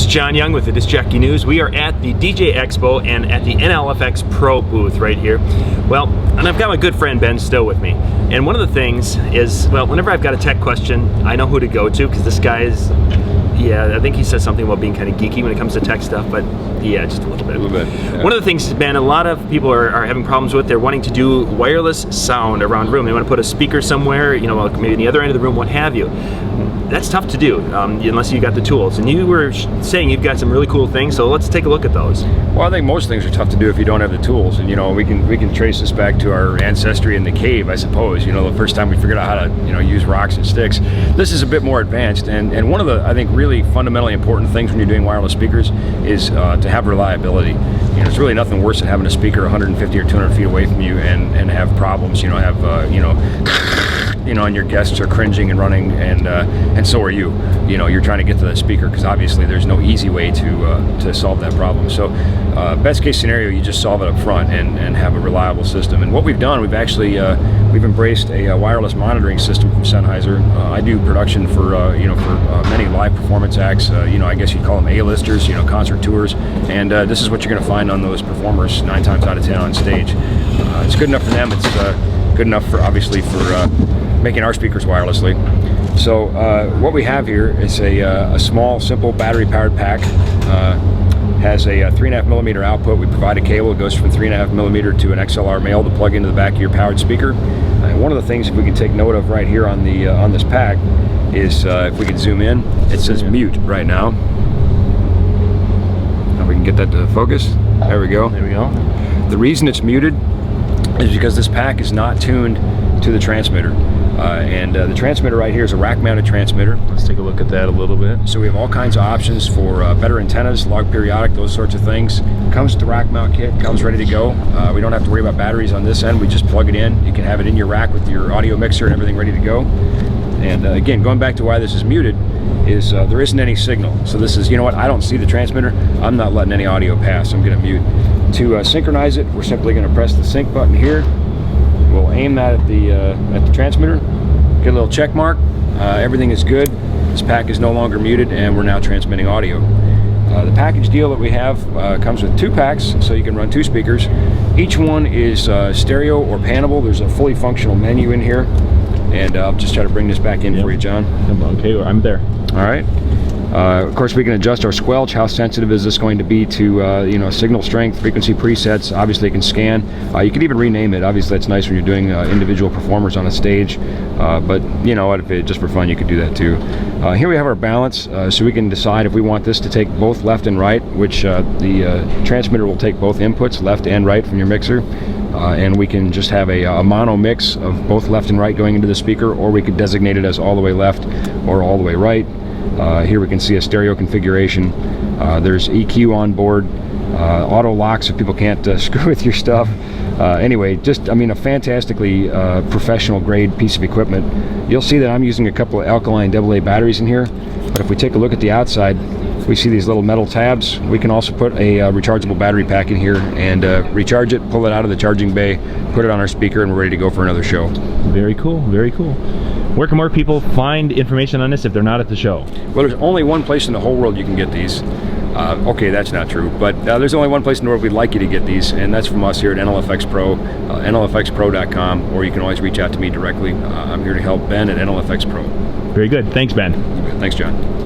This is John Young with the Disc Jockey News. We are at the DJ Expo and at the NLFX Pro booth right here. Well, and I've got my good friend Ben Stowe with me. And one of the things is, well, whenever I've got a tech question, I know who to go to because this guy is, yeah, I think he says something about being kind of geeky when it comes to tech stuff, but yeah, just a little bit. Yeah. One of the things, Ben, a lot of people are having problems with, they're wanting to do wireless sound around a room. They want to put a speaker somewhere, you know, maybe in the other end of the room, what have you. That's tough to do unless you got the tools. And you were saying you've got some really cool things, so let's take a look at those. Well, I think most things are tough to do if you don't have the tools. And you know, we can trace this back to our ancestry in the cave, I suppose. You know, the first time we figured out how to, you know, use rocks and sticks. This is a bit more advanced, and one of the, I think, really fundamentally important things when you're doing wireless speakers is to have reliability. You know, there's really nothing worse than having a speaker 150 or 200 feet away from you and have problems. You know, have and your guests are cringing and running, and so are you. You know, you're trying to get to that speaker because obviously there's no easy way to solve that problem. So best case scenario, you just solve it up front and have a reliable system. And what we've done, we've actually we've embraced a wireless monitoring system from Sennheiser. I do production for many live performance acts. I guess you'd call them A-listers, concert tours, and this is what you're going to find on those performers 9 times out of 10 on stage. It's good enough for them. It's good enough for, obviously, for making our speakers wirelessly. So what we have here is a small, simple battery-powered pack. Has a 3.5 millimeter output. We provide a cable. It goes from 3.5 millimeter to an XLR male to plug into the back of your powered speaker. And one of the things, if we can take note of right here on the on this pack, is if we can zoom in, it says mute right now. Now we can get that to focus. There we go. There we go. The reason it's muted is because this pack is not tuned to the transmitter. The transmitter right here is a rack-mounted transmitter. Let's take a look at that a little bit. So we have all kinds of options for better antennas, log periodic, those sorts of things. Comes with the rack mount kit, comes ready to go. We don't have to worry about batteries on this end. We just plug it in. You can have it in your rack with your audio mixer and everything ready to go. And again, going back to why this is muted, is there isn't any signal. So this is, you know what, I don't see the transmitter. I'm not letting any audio pass. I'm going to mute. To synchronize it, we're simply going to press the sync button here. We'll aim that at the transmitter, get a little check mark. Everything is good. This pack is no longer muted, and we're now transmitting audio. The package deal that we have comes with 2 packs, so you can run 2 speakers. Each one is stereo or panable. There's a fully functional menu in here, and I'll just try to bring this back in for you, John. Okay, I'm there. All right. Of course, we can adjust our squelch. How sensitive is this going to be to signal strength, frequency presets? Obviously, it can scan. You could even rename it. Obviously, that's nice when you're doing individual performers on a stage. But you know what? If it just for fun, you could do that too. Here we have our balance, so we can decide if we want this to take both left and right, which the transmitter will take both inputs, left and right, from your mixer. And we can just have a mono mix of both left and right going into the speaker, or we could designate it as all the way left or all the way right. Here we can see a stereo configuration. There's EQ on board, auto locks if people can't screw with your stuff. Anyway, just, I mean, a fantastically professional grade piece of equipment. You'll see that I'm using a couple of alkaline AA batteries in here, but if we take a look at the outside, we see these little metal tabs. We can also put a rechargeable battery pack in here and recharge it, pull it out of the charging bay, put it on our speaker, and we're ready to go for another show. Very cool, very cool. Where can more people find information on this if they're not at the show? Well, there's only one place in the whole world you can get these. Okay, that's not true, but there's only one place in the world we'd like you to get these, and that's from us here at NLFX Pro, nlfxpro.com, or you can always reach out to me directly. I'm here to help Ben at NLFX Pro. Very good. Thanks, Ben. Thanks, John.